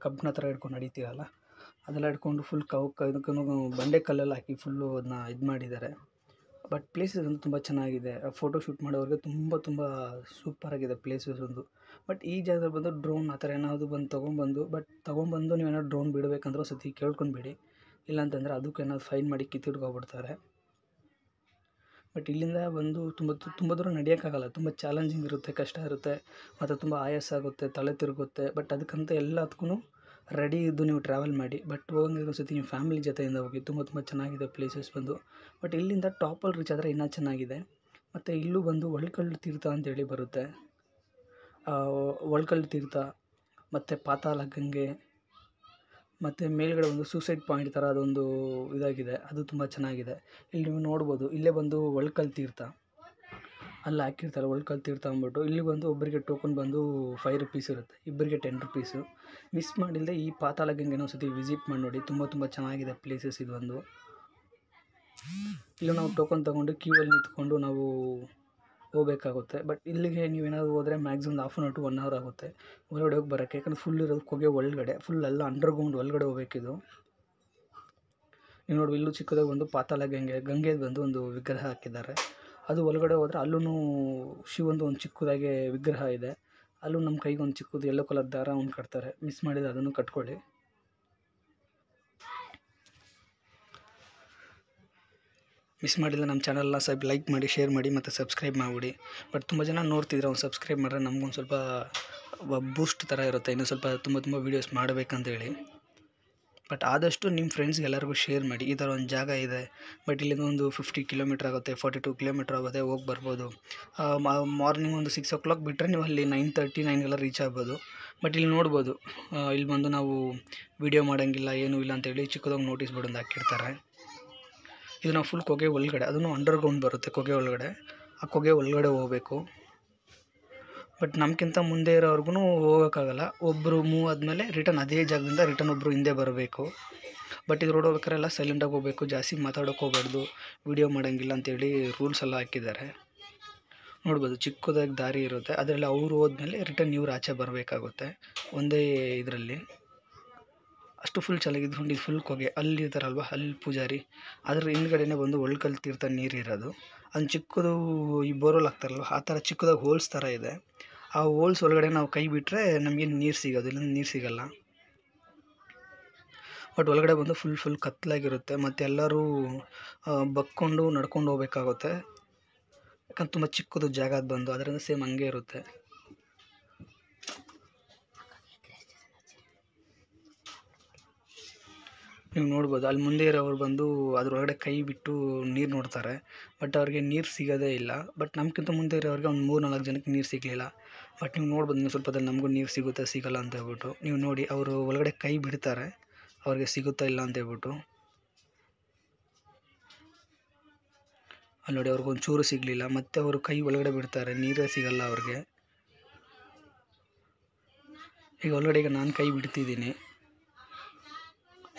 ಕಬ್ಬಿಣ ಥರ ಹಿಡ್ಕೊಂಡು ನಡಿತೀವಲ್ಲ, ಅದೆಲ್ಲ ಇಟ್ಕೊಂಡು ಫುಲ್ ಇದಕ್ಕೂ ಬಂಡೆ ಕಲ್ಲೆಲ್ಲ ಹಾಕಿ ಫುಲ್ಲು ಅದನ್ನ ಇದು ಮಾಡಿದ್ದಾರೆ. ಬಟ್ ಪ್ಲೇಸಸ್ ಒಂದು ತುಂಬ ಚೆನ್ನಾಗಿದೆ. ಫೋಟೋ ಶೂಟ್ ಮಾಡೋರಿಗೆ ತುಂಬ ಸೂಪರಾಗಿದೆ ಪ್ಲೇಸಸ್ ಒಂದು. ಬಟ್ ಈ ಜಾಗದಲ್ಲಿ ಬಂದು ಡ್ರೋನ್ ಆ ಥರ ಏನಾದರೂ ಬಂದು ತೊಗೊಂಬಂದು ನೀವೇನಾದ್ರು ಡ್ರೋನ್ ಬಿಡಬೇಕಂದ್ರೆ ಒಂದು ಸತಿ ಕೇಳ್ಕೊಂಡ್ಬಿಡಿ. ಇಲ್ಲಾಂತಂದರೆ ಅದಕ್ಕೆ ಏನಾದ್ರು ಫೈನ್ ಮಾಡಿ ಕಿತ್ತಿಡ್ಕೊಬಿಡ್ತಾರೆ. ಬಟ್ ಇಲ್ಲಿಂದ ಬಂದು ತುಂಬ ದೂರ ನಡೆಯೋಕ್ಕಾಗಲ್ಲ. ತುಂಬ ಚಾಲೆಂಜಿಂಗ್ ಇರುತ್ತೆ, ಕಷ್ಟ ಇರುತ್ತೆ, ಮತ್ತು ತುಂಬ ಆಯಾಸ ಆಗುತ್ತೆ, ತಲೆ ತಿರುಗುತ್ತೆ. ಬಟ್ ಅದಕ್ಕಂತ ಎಲ್ಲದಕ್ಕೂ ರೆಡಿ ಇದ್ದು ನೀವು ಟ್ರಾವೆಲ್ ಮಾಡಿ. ಬಟ್ ಹೋಗಂಗಿರೋ ಸತಿ ನೀವು ಫ್ಯಾಮಿಲಿ ಜೊತೆಯಿಂದ ಹೋಗಿ. ತುಂಬ ಚೆನ್ನಾಗಿದೆ ಪ್ಲೇಸಸ್ ಬಂದು. ಬಟ್ ಇಲ್ಲಿಂದ ಟಾಪಲ್ಲಿ ರೀಚ್ ಆದರೆ ಇನ್ನೂ ಚೆನ್ನಾಗಿದೆ. ಮತ್ತು ಇಲ್ಲೂ ಬಂದು ಒಳ್ಕಲ್ಲು ತೀರ್ಥ ಅಂತೇಳಿ ಬರುತ್ತೆ. ಒಳ್ಕಲ್ಲು ತೀರ್ಥ ಮತ್ತು ಪಾತಾಳ ಗಂಗೆ ಮತ್ತು ಮೇಲ್ಗಡೆ ಒಂದು ಸೂಸೈಡ್ ಪಾಯಿಂಟ್ ಥರ ಅದೊಂದು ಇದಾಗಿದೆ. ಅದು ತುಂಬ ಚೆನ್ನಾಗಿದೆ. ಇಲ್ಲಿ ನೀವು ನೋಡ್ಬೋದು. ಇಲ್ಲೇ ಬಂದು ಒಳ್ಕಲ್ಲು ತೀರ್ಥ ಅಲ್ಲಿ ಹಾಕಿರ್ತಾರೆ, ಒಳ್ಕಲ್ಲು ತೀರ್ಥ ಅಂದ್ಬಿಟ್ಟು. ಇಲ್ಲಿ ಬಂದು ಒಬ್ಬರಿಗೆ ಟೋಕನ್ ಬಂದು 5 ರೂಪೀಸ್ ಇರುತ್ತೆ, ಇಬ್ಬರಿಗೆ 10 ರೂಪೀಸು. ಮಿಸ್ ಮಾಡಿಲ್ಲದೆ ಈ ಪಾತಾಳ ಗಂಗೆನ ಒಂದು ಸತಿ ವಿಸಿಟ್ ಮಾಡಿ ನೋಡಿ. ತುಂಬ ಚೆನ್ನಾಗಿದೆ ಪ್ಲೇಸಸ್ ಇದು ಒಂದು. ಇಲ್ಲಿ ನಾವು ಟೋಕನ್ ತೊಗೊಂಡು ಕ್ಯೂವಲ್ಲಿ ನಿಂತ್ಕೊಂಡು ನಾವು ಹೋಗ್ಬೇಕಾಗುತ್ತೆ. ಬಟ್ ಇಲ್ಲಿಗೆ ನೀವೇನಾದ್ರು ಹೋದರೆ ಮ್ಯಾಕ್ಸಿಮಮ್ ½ ಅವರ್ ಟು 1 ಅವರ್ ಆಗುತ್ತೆ ಒಳಗಡೆ ಹೋಗಿ ಬರೋಕ್ಕೆ. ಯಾಕಂದರೆ ಫುಲ್ ಇರೋದು ಹೊಗೆ ಒಳಗಡೆ, ಫುಲ್ ಎಲ್ಲ ಅಂಡರ್ಗ್ರೌಂಡ್ ಒಳಗಡೆ ಹೋಗ್ಬೇಕಿದು. ನೀವು ನೋಡಿ, ಇಲ್ಲೂ ಚಿಕ್ಕದಾಗಿ ಒಂದು ಪಾತಾಳ ಗಂಗೆ ಬಂದು ಒಂದು ವಿಗ್ರಹ ಹಾಕಿದ್ದಾರೆ. ಅದು ಒಳಗಡೆ ಹೋದರೆ ಅಲ್ಲೂ ಶಿವಂದು ಒಂದು ಚಿಕ್ಕದಾಗಿ ವಿಗ್ರಹ ಇದೆ. ಅಲ್ಲೂ ನಮ್ಮ ಕೈಗೆ ಒಂದು ಚಿಕ್ಕದು ಯೆಲ್ಲೋ ಕಲರ್ ದಾರ ಒಂದು ಕಟ್ತಾರೆ. ಮಿಸ್ ಮಾಡಿದರೆ ಅದನ್ನು ಕಟ್ಕೊಳ್ಳಿ. ಮಿಸ್ ಮಾಡಿಲ್ಲ ನಮ್ಮ ಚಾನಲ್ನ ಲೈಕ್ ಮಾಡಿ, ಶೇರ್ ಮಾಡಿ ಮತ್ತು ಸಬ್ಸ್ಕ್ರೈಬ್ ಮಾಡಿಬಿಡಿ. ಬಟ್ ತುಂಬ ಜನ ನೋಡ್ತಿದ್ರೆ ಒಂದು ಸಬ್ಸ್ಕ್ರೈಬ್ ಮಾಡಿದ್ರೆ ನಮಗೊಂದು ಸ್ವಲ್ಪ ಬೂಸ್ಟ್ ಥರ ಇರುತ್ತೆ, ಇನ್ನೂ ಸ್ವಲ್ಪ ತುಂಬ ವೀಡಿಯೋಸ್ ಮಾಡಬೇಕಂತೇಳಿ. ಬಟ್ ಆದಷ್ಟು ನಿಮ್ಮ ಫ್ರೆಂಡ್ಸ್ಗೆ ಎಲ್ಲರಿಗೂ ಶೇರ್ ಮಾಡಿ. ಈ ಥರ ಒಂದು ಜಾಗ ಇದೆ. ಬಟ್ ಇಲ್ಲಿಂದ ಒಂದು 50 ಕಿಲೋಮೀಟ್ರ್ ಆಗುತ್ತೆ, 42 ಕಿಲೋಮೀಟ್ರ್ ಆಗುತ್ತೆ, ಹೋಗಿ ಬರ್ಬೋದು. ಮಾರ್ನಿಂಗ್ ಒಂದು 6 o'clock ಬಿಟ್ಟರೆ ನೀವು ಅಲ್ಲಿ 9:30, 9 ರೀಚ್ ಆಗ್ಬೋದು. ಬಟ್ ಇಲ್ಲಿ ನೋಡ್ಬೋದು, ಇಲ್ಲಿ ಬಂದು ನಾವು ವೀಡಿಯೋ ಮಾಡೋಂಗಿಲ್ಲ, ಏನೂ ಇಲ್ಲ ಅಂತೇಳಿ ಚಿಕ್ಕದಾಗಿ ನೋಟಿಸ್ ಬೋರ್ಡ್ ಒಂದು ಹಾಕಿರ್ತಾರೆ. ಇದು ನಾವು ಫುಲ್ ಹೊಗೆ ಒಳಗಡೆ, ಅದನ್ನು ಅಂಡರ್ಗ್ರೌಂಡ್ ಬರುತ್ತೆ ಹೊಗೆ ಒಳಗಡೆ. ಆ ಹೊಗೆ ಒಳಗಡೆ ಹೋಗಬೇಕು. ಬಟ್ ನಮ್ಗಿಂತ ಮುಂದೆ ಇರೋರ್ಗು ಹೋಗೋಕ್ಕಾಗಲ್ಲ. ಒಬ್ಬರು ಮೂವ್ ಆದಮೇಲೆ ರಿಟರ್ನ್ ಅದೇ ಜಾಗದಿಂದ ರಿಟರ್ನ್ ಒಬ್ಬರು ಹಿಂದೆ ಬರಬೇಕು. ಬಟ್ ಇದು ರೋಡ್ ಹೋಗ್ಬೇಕಾದ್ರೆ ಎಲ್ಲ ಸೈಲೆಂಟಾಗಿ ಹೋಗಬೇಕು, ಜಾಸ್ತಿ ಮಾತಾಡೋಕೆ ಹೋಗಬಾರ್ದು, ವೀಡಿಯೋ ಮಾಡೋಂಗಿಲ್ಲ ಅಂತೇಳಿ ರೂಲ್ಸ್ ಎಲ್ಲ ಹಾಕಿದ್ದಾರೆ. ನೋಡ್ಬೋದು, ಚಿಕ್ಕದಾಗಿ ದಾರಿ ಇರುತ್ತೆ. ಅದರಲ್ಲಿ ಅವರು ಹೋದ್ಮೇಲೆ ರಿಟರ್ನ್ ಇವ್ರು ಆಚೆ ಬರಬೇಕಾಗುತ್ತೆ ಒಂದೇ ಇದರಲ್ಲಿ. ಅಷ್ಟು ಫುಲ್ ಚೆನ್ನಾಗಿದ್ದು ಇದು ಫುಲ್ ಹೊಗೆ. ಅಲ್ಲಿ ಇರ್ತಾರಲ್ವ, ಅಲ್ಲಿ ಪೂಜಾರಿ, ಅದ್ರ ಹಿಂದ್ಗಡೆನೇ ಬಂದು ಒಳ್ಕಲ್ಲು ತೀರ್ಥ ನೀರಿರೋದು. ಅದು ಚಿಕ್ಕದು ಈ ಬೋರ್ವೆಲ್ ಹಾಕ್ತಾರಲ್ವ, ಆ ಥರ ಚಿಕ್ಕದಾಗಿ ಹೋಲ್ಸ್ ಥರ ಇದೆ. ಆ ಹೋಲ್ಸ್ ಒಳಗಡೆ ನಾವು ಕೈ ಬಿಟ್ಟರೆ ನಮಗೆ ನೀರು ಸಿಗೋದು, ಇಲ್ಲ ನೀರು ಸಿಗಲ್ಲ. ಬಟ್ ಒಳಗಡೆ ಬಂದು ಫುಲ್ ಕತ್ತಲಾಗಿರುತ್ತೆ. ಮತ್ತು ಎಲ್ಲರೂ ಬಗ್ಕೊಂಡು ನಡ್ಕೊಂಡು ಹೋಗ್ಬೇಕಾಗುತ್ತೆ. ಯಾಕಂದ್ರೆ ತುಂಬ ಚಿಕ್ಕದು ಜಾಗ ಅದು ಬಂದು, ಅದರಿಂದ ಸೇಮ್ ಹಂಗೆ ಇರುತ್ತೆ. ನೀವು ನೋಡ್ಬೋದು, ಅಲ್ಲಿ ಮುಂದೆ ಇರೋರು ಬಂದು ಅದರೊಳಗಡೆ ಕೈ ಬಿಟ್ಟು ನೀರು ನೋಡ್ತಾರೆ. ಬಟ್ ಅವ್ರಿಗೆ ನೀರು ಸಿಗೋದೇ ಇಲ್ಲ. ಬಟ್ ನಮ್ಗಿಂತ ಮುಂದೆ ಇರೋರಿಗೆ ಒಂದು 3-4 ಜನಕ್ಕೆ ನೀರು ಸಿಗಲಿಲ್ಲ. ಬಟ್ ನೀವು ನೋಡ್ಬೋದು, ನೀವು ಸ್ವಲ್ಪದಲ್ಲಿ ನಮಗೂ ನೀರು ಸಿಗುತ್ತೆ ಸಿಗೋಲ್ಲ ಅಂತ ಹೇಳ್ಬಿಟ್ಟು. ನೀವು ನೋಡಿ, ಅವರು ಒಳಗಡೆ ಕೈ ಬಿಡ್ತಾರೆ, ಅವ್ರಿಗೆ ಸಿಗುತ್ತಾ ಇಲ್ಲ ಅಂತ ಹೇಳ್ಬಿಟ್ಟು. ಅಲ್ಲಿ ನೋಡಿ, ಅವ್ರಿಗೊಂಚೂರು ಸಿಗಲಿಲ್ಲ. ಮತ್ತು ಅವರು ಕೈ ಒಳಗಡೆ ಬಿಡ್ತಾರೆ, ನೀರೇ ಸಿಗಲ್ಲ ಅವ್ರಿಗೆ. ಈಗ ಒಳಗಡೆ ನಾನು ಕೈ ಬಿಡ್ತಿದ್ದೀನಿ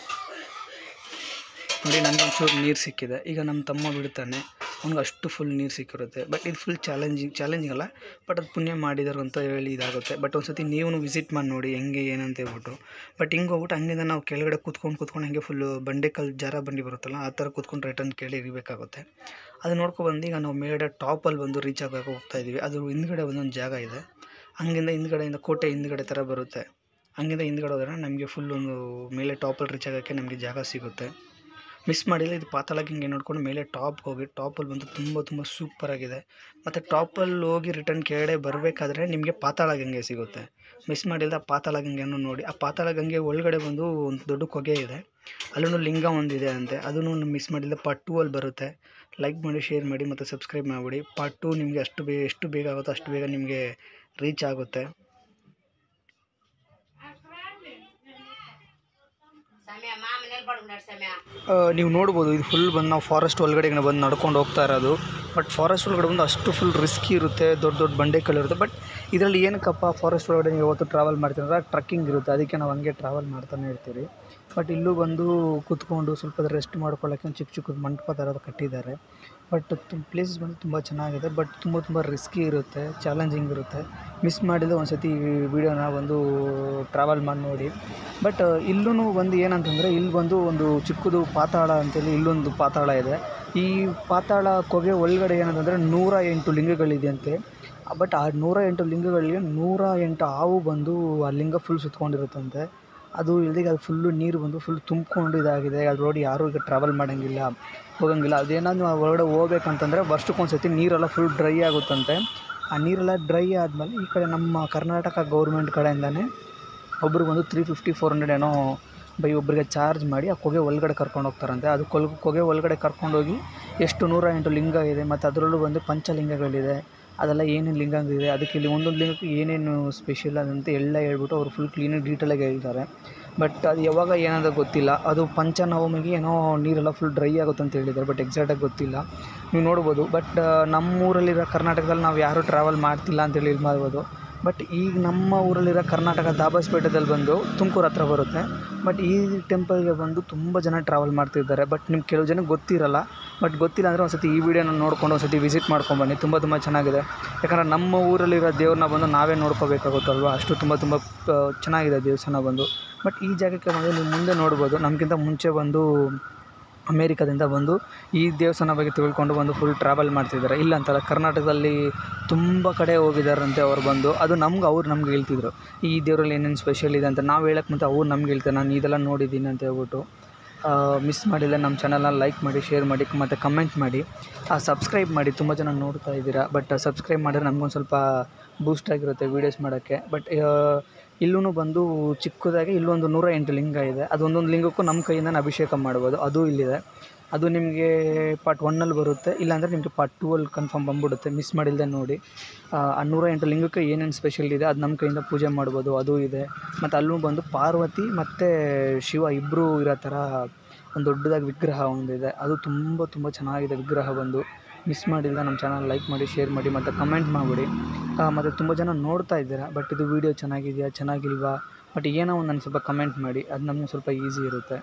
ನೋಡಿ, ನನಗೆ ಒಂಚೂರು ನೀರು ಸಿಕ್ಕಿದೆ. ಈಗ ನಮ್ಮ ತಮ್ಮ ಬಿಡ್ತಾನೆ, ಅವ್ನಿಗೆ ಅಷ್ಟು ಫುಲ್ ನೀರು ಸಿಕ್ಕಿರುತ್ತೆ. ಬಟ್ ಇದು ಫುಲ್ ಚಾಲೆಂಜಿಂಗ್ ಅಲ್ಲ, ಬಟ್ ಅದು ಪುಣ್ಯ ಮಾಡಿದಾರು ಅಂತ ಹೇಳಿ ಇದಾಗುತ್ತೆ. ಬಟ್ ಒಂದು ಸತಿ ನೀವು ವಿಸಿಟ್ ಮಾಡಿ ನೋಡಿ ಹೆಂಗೆ ಏನಂತ ಹೇಳ್ಬಿಟ್ಟು. ಬಟ್ ಹಿಂಗೆ ಹೋಗ್ಬಿಟ್ಟು ಹಂಗಿಂದ ನಾವು ಕೆಳಗಡೆ ಕೂತ್ಕೊಂಡು ಹಂಗೆ ಫುಲ್ಲು ಜಾರ ಬಂಡಿ ಬರುತ್ತಲ್ಲ, ಆ ಥರ ಕೂತ್ಕೊಂಡು ರಿಟರ್ನ್ ಕೆಳಗೆ ಇರಬೇಕಾಗುತ್ತೆ. ಅದು ನೋಡ್ಕೊಬಂದು ಈಗ ನಾವು ಮೇಲ್ಗಡೆ ಟಾಪಲ್ಲಿ ಬಂದು ರೀಚ್ ಆಗೋಕೆ ಹೋಗ್ತಾಯಿದ್ದೀವಿ. ಅದು ಹಿಂದ್ಗಡೆ ಒಂದೊಂದು ಜಾಗ ಇದೆ. ಹಂಗಿಂದ ಹಿಂದ್ಗಡೆಯಿಂದ ಕೋಟೆ ಹಿಂದ್ಗಡೆ ಥರ ಬರುತ್ತೆ. ಹಂಗಿಂದ ಹಿಂದ್ಗಡೆ ಹೋದರೆ ನಮಗೆ ಫುಲ್ ಒಂದು ಮೇಲೆ ಟಾಪಲ್ಲಿ ರೀಚ್ ಆಗೋಕ್ಕೆ ನಮಗೆ ಜಾಗ ಸಿಗುತ್ತೆ. ಮಿಸ್ ಮಾಡಿಲ್ಲ. ಇದು ಪಾತಾಳ ಗಂಗೆ ನೋಡ್ಕೊಂಡು ಮೇಲೆ ಟಾಪಲ್ಲಿ ಬಂದು ತುಂಬ ಸೂಪರಾಗಿದೆ. ಮತ್ತು ಟಾಪಲ್ಲಿ ಹೋಗಿ ರಿಟರ್ನ್ ಕೆಳಗಡೆ ಬರಬೇಕಾದ್ರೆ ನಿಮಗೆ ಪಾತಾಳ ಗಂಗೆ ಸಿಗುತ್ತೆ. ಮಿಸ್ ಮಾಡಿಲ್ಲ ಪಾತಾಳ ಗಂಗೆಯನ್ನು ನೋಡಿ. ಆ ಪಾತಾಳ ಗಂಗೆ ಒಳಗಡೆ ಬಂದು ಒಂದು ದೊಡ್ಡ ಹೊಗೆ ಇದೆ, ಅಲ್ಲೂ ಲಿಂಗ ಒಂದಿದೆ ಅಂತೆ. ಅದನ್ನು ಮಿಸ್ ಮಾಡಿಲ್ಲ. ಪಾರ್ಟ್ 2 ಅಲ್ಲಿ ಬರುತ್ತೆ. ಲೈಕ್ ಮಾಡಿ, ಶೇರ್ ಮಾಡಿ ಮತ್ತು ಸಬ್ಸ್ಕ್ರೈಬ್ ಮಾಡಿಬಿಡಿ. ಪಾರ್ಟ್ 2 ನಿಮಗೆ ಎಷ್ಟು ಬೇಗ ಆಗುತ್ತೋ ಅಷ್ಟು ಬೇಗ ನಿಮಗೆ ರೀಚ್ ಆಗುತ್ತೆ. ನೀವು ನೋಡ್ಬೋದು, ಇದು ಫುಲ್ ಬಂದು ನಾವು ಫಾರೆಸ್ಟ್ ಒಳಗಡೆ ಬಂದು ನಡ್ಕೊಂಡು ಹೋಗ್ತಾ ಇರೋದು. ಬಟ್ ಫಾರೆಸ್ಟ್ ಒಳಗಡೆ ಬಂದು ಅಷ್ಟು ಫುಲ್ ರಿಸ್ಕಿ ಇರುತ್ತೆ, ದೊಡ್ಡ ದೊಡ್ಡ ಬಂಡೆಗಳಿರುತ್ತೆ. ಬಟ್ ಇದರಲ್ಲಿ ಏನಕ್ಕಪ್ಪ ಫಾರೆಸ್ಟ್ ಒಳಗಡೆ ನೀವು ಯಾವತ್ತು ಟ್ರಾವೆಲ್ ಮಾಡ್ತೀವಿ ಅಂದರೆ ಟ್ರಕ್ಕಿಂಗ್ ಇರುತ್ತೆ, ಅದಕ್ಕೆ ನಾವು ಹಂಗೆ ಟ್ರಾವೆಲ್ ಮಾಡ್ತಾನೆ ಇರ್ತೀವಿ. ಬಟ್ ಇಲ್ಲೂ ಬಂದು ಕೂತ್ಕೊಂಡು ಸ್ವಲ್ಪ ರೆಸ್ಟ್ ಮಾಡ್ಕೊಳ್ಳೋಕ್ಕೆ ಒಂದು ಚಿಕ್ಕ ಚಿಕ್ಕದು ಮಂಟಪ ಥರ ಕಟ್ಟಿದ್ದಾರೆ. ಬಟ್ ಪ್ಲೇಸಸ್ ಬಂದು ತುಂಬ ಚೆನ್ನಾಗಿದೆ, ಬಟ್ ತುಂಬ ರಿಸ್ಕಿ ಇರುತ್ತೆ, ಚಾಲೆಂಜಿಂಗ್ ಇರುತ್ತೆ. ಮಿಸ್ ಮಾಡಿದರೆ ಒಂದು ಸತಿ ಈ ವಿಡಿಯೋನ ಒಂದು ಟ್ರಾವೆಲ್ ಮಾಡಿ ನೋಡಿ. ಬಟ್ ಇಲ್ಲೂ ಬಂದು ಏನಂತಂದರೆ ಇಲ್ಲಿ ಬಂದು ಒಂದು ಚಿಕ್ಕದು ಪಾತಾಳ ಅಂತೇಳಿ ಇಲ್ಲೊಂದು ಪಾತಾಳ ಇದೆ. ಈ ಪಾತಾಳ ಕೊಗೆ ಒಳಗಡೆ ಏನಂತಂದರೆ 108 ಲಿಂಗಗಳಿದೆಯಂತೆ. ಬಟ್ ಆ 108 ಲಿಂಗಗಳಿಗೆ 108 ಹಾವು ಬಂದು ಆ ಲಿಂಗ ಫುಲ್ ಸುತ್ಕೊಂಡಿರುತ್ತಂತೆ. ಅದು ಇಲ್ದಿಗೆ ಅದು ಫುಲ್ಲು ನೀರು ಬಂದು ಫುಲ್ ತುಂಬಿಕೊಂಡು ಇದಾಗಿದೆ. ಅದು ನೋಡಿ ಯಾರೂ ಈಗ ಟ್ರಾವೆಲ್ ಮಾಡೋಂಗಿಲ್ಲ, ಹೋಗೋಂಗಿಲ್ಲ. ಅದೇನಾದ್ರು ಒಳಗಡೆ ಹೋಗ್ಬೇಕಂತಂದರೆ ವರ್ಷಕ್ಕೊಂದು ಸತಿ ನೀರೆಲ್ಲ ಫುಲ್ ಡ್ರೈ ಆಗುತ್ತಂತೆ. ಆ ನೀರೆಲ್ಲ ಡ್ರೈ ಆದಮೇಲೆ ಈ ಕಡೆ ನಮ್ಮ ಕರ್ನಾಟಕ ಗೌರ್ಮೆಂಟ್ ಕಡೆಯಿಂದನೇ ಒಬ್ರಿಗೆ ಒಂದು 350-400 ಏನೋ ಬೈ ಒಬ್ಬರಿಗೆ ಚಾರ್ಜ್ ಮಾಡಿ ಆ ಕೊಗೆ ಒಳಗಡೆ ಕರ್ಕೊಂಡು ಹೋಗ್ತಾರಂತೆ. ಅದು ಕೊಗೆ ಒಳಗಡೆ ಕರ್ಕೊಂಡೋಗಿ ಎಷ್ಟು 108 ಲಿಂಗ ಇದೆ, ಮತ್ತು ಅದರಲ್ಲೂ ಬಂದು ಪಂಚಲಿಂಗಗಳಿದೆ, ಅದೆಲ್ಲ ಏನೇನು ಲಿಂಗ ಇದೆ, ಅದಕ್ಕೆ ಇಲ್ಲಿ ಒಂದೊಂದು ಲಿಂಗಕ್ಕೆ ಏನೇನು ಸ್ಪೆಷಲ್ ಅದಂತ ಎಲ್ಲ ಹೇಳ್ಬಿಟ್ಟು ಅವರು ಫುಲ್ ಕ್ಲೀನಾಗಿ ಡೀಟೇಲಾಗಿ ಹೇಳ್ತಾರೆ. ಬಟ್ ಅದು ಯಾವಾಗ ಏನಂತ ಗೊತ್ತಿಲ್ಲ. ಅದು ಪಂಚನವಮಿಗೆ ಏನೋ ನೀರೆಲ್ಲ ಫುಲ್ ಡ್ರೈ ಆಗುತ್ತೆ ಅಂತ ಹೇಳಿದ್ದಾರೆ, ಬಟ್ ಎಕ್ಸಾಕ್ಟಾಗಿ ಗೊತ್ತಿಲ್ಲ, ನೀವು ನೋಡ್ಬೋದು. ಬಟ್ ನಮ್ಮೂರಲ್ಲಿರೋ ಕರ್ನಾಟಕದಲ್ಲಿ ನಾವು ಯಾರೂ ಟ್ರಾವೆಲ್ ಮಾಡ್ತಿಲ್ಲ ಅಂತೇಳಿ ಇಲ್ಲಿ ಮಾಡ್ಬೋದು. ಬಟ್ ಈಗ ನಮ್ಮ ಊರಲ್ಲಿರೋ ಕರ್ನಾಟಕ ದಾಬಸ್ಪೇಟೆದಲ್ಲಿ ಬಂದು ತುಮಕೂರು ಹತ್ರ ಬರುತ್ತೆ. ಬಟ್ ಈ ಟೆಂಪಲ್ಗೆ ಬಂದು ತುಂಬ ಜನ ಟ್ರಾವೆಲ್ ಮಾಡ್ತಿದ್ದಾರೆ. ಬಟ್ ನಿಮ್ಗೆ ಕೆಲವು ಜನಕ್ಕೆ ಗೊತ್ತಿರಲ್ಲ. ಬಟ್ ಗೊತ್ತಿಲ್ಲ ಅಂದರೆ ಒಂದು ಸತಿ ಈ ವಿಡಿಯೋನ ನೋಡ್ಕೊಂಡು ಒಂದು ಸತಿ ವಿಸಿಟ್ ಮಾಡ್ಕೊಂಬನ್ನಿ, ತುಂಬ ಚೆನ್ನಾಗಿದೆ. ಯಾಕಂದರೆ ನಮ್ಮ ಊರಲ್ಲಿರೋ ದೇವ್ರನ್ನ ಬಂದು ನಾವೇ ನೋಡ್ಕೋಬೇಕಾಗುತ್ತಲ್ವ, ಅಷ್ಟು ತುಂಬ ಚೆನ್ನಾಗಿದೆ ದೇವಸ್ಥಾನ ಬಂದು. ಬಟ್ ಈ ಜಾಗಕ್ಕೆ ಬಂದು ನೀವು ಮುಂದೆ ನೋಡ್ಬೋದು, ನಮಗಿಂತ ಮುಂಚೆ ಬಂದು ಅಮೇರಿಕಾದಿಂದ ಬಂದು ಈ ದೇವಸ್ಥಾನ ಬಗ್ಗೆ ತಿಳ್ಕೊಂಡು ಬಂದು ಫುಲ್ ಟ್ರಾವೆಲ್ ಮಾಡ್ತಿದ್ದಾರೆ. ಇಲ್ಲ ಅಂತಲ್ಲ, ಕರ್ನಾಟಕದಲ್ಲಿ ತುಂಬ ಕಡೆ ಹೋಗಿದ್ದಾರಂತೆ ಅವ್ರು ಬಂದು. ಅದು ಅವ್ರು ನಮ್ಗೆ ಹೇಳ್ತಿದ್ರು ಈ ದೇವರಲ್ಲಿ ಏನೇನು ಸ್ಪೆಷಲ್ ಇದೆ ಅಂತ. ನಾವು ಹೇಳಕ್ಕೆ ಮುಂಚೆ ಅವ್ರು ನಮ್ಗೆ ಹೇಳ್ತಾರೆ, ನಾನು ಇದೆಲ್ಲ ನೋಡಿದ್ದೀನಿ ಅಂತ ಹೇಳ್ಬಿಟ್ಟು. ಮಿಸ್ ಮಾಡಿಲ್ಲ ನಮ್ಮ ಚಾನಲ್ನ ಲೈಕ್ ಮಾಡಿ, ಶೇರ್ ಮಾಡಿ, ಮತ್ತು ಕಮೆಂಟ್ ಮಾಡಿ, ಸಬ್ಸ್ಕ್ರೈಬ್ ಮಾಡಿ. ತುಂಬ ಜನ ನೋಡ್ತಾ ಇದ್ದೀರಾ, ಬಟ್ ಸಬ್ಸ್ಕ್ರೈಬ್ ಮಾಡಿದ್ರೆ ನಮಗೊಂದು ಸ್ವಲ್ಪ ಬೂಸ್ಟ್ ಆಗಿರುತ್ತೆ ವೀಡಿಯೋಸ್ ಮಾಡೋಕ್ಕೆ. ಬಟ್ ಇಲ್ಲೂ ಬಂದು ಚಿಕ್ಕದಾಗಿ ಇಲ್ಲೊಂದು 108 ಲಿಂಗ ಇದೆ. ಅದು ಒಂದೊಂದು ಲಿಂಗಕ್ಕೂ ನಮ್ಮ ಕೈಯಿಂದನೇ ಅಭಿಷೇಕ ಮಾಡ್ಬೋದು. ಅದು ಇಲ್ಲಿದೆ. ಅದು ನಿಮಗೆ ಪಾರ್ಟ್ 1 ಬರುತ್ತೆ, ಇಲ್ಲಾಂದರೆ ನಿಮಗೆ ಪಾರ್ಟ್ 2 ಕನ್ಫರ್ಮ್ ಬಂದ್ಬಿಡುತ್ತೆ. ಮಿಸ್ ಮಾಡಿಲ್ಲದೆ ನೋಡಿ. ಆ 108 ಲಿಂಗಕ್ಕೆ ಏನೇನು ಸ್ಪೆಷಲ್ ಇದೆ ಅದು ನಮ್ಮ ಕೈಯಿಂದ ಪೂಜೆ ಮಾಡ್ಬೋದು, ಅದು ಇದೆ. ಮತ್ತು ಅಲ್ಲೂ ಬಂದು ಪಾರ್ವತಿ ಮತ್ತು ಶಿವ ಇಬ್ಬರು ಇರೋ ಥರ ಒಂದು ದೊಡ್ಡದಾಗಿ ವಿಗ್ರಹ ಒಂದಿದೆ. ಅದು ತುಂಬ ಚೆನ್ನಾಗಿದೆ ವಿಗ್ರಹ ಬಂದು. ಮಿಸ್ ಮಾಡಿಲ್ಲ ನಮ್ಮ ಚಾನಲ್ ಲೈಕ್ ಮಾಡಿ, ಶೇರ್ ಮಾಡಿ, ಮತ್ತು ಕಮೆಂಟ್ ಮಾಡಿಬಿಡಿ. ಮತ್ತು ತುಂಬ ಜನ ನೋಡ್ತಾ ಇದ್ದೀರಾ, ಬಟ್ ಇದು ವೀಡಿಯೋ ಚೆನ್ನಾಗಿದೆಯಾ ಚೆನ್ನಾಗಿಲ್ವಾ, ಬಟ್ ಏನೋ ಒಂದು ನನಗೆ ಸ್ವಲ್ಪ ಕಮೆಂಟ್ ಮಾಡಿ, ಅದು ನಮಗೆ ಸ್ವಲ್ಪ ಈಸಿ ಇರುತ್ತೆ.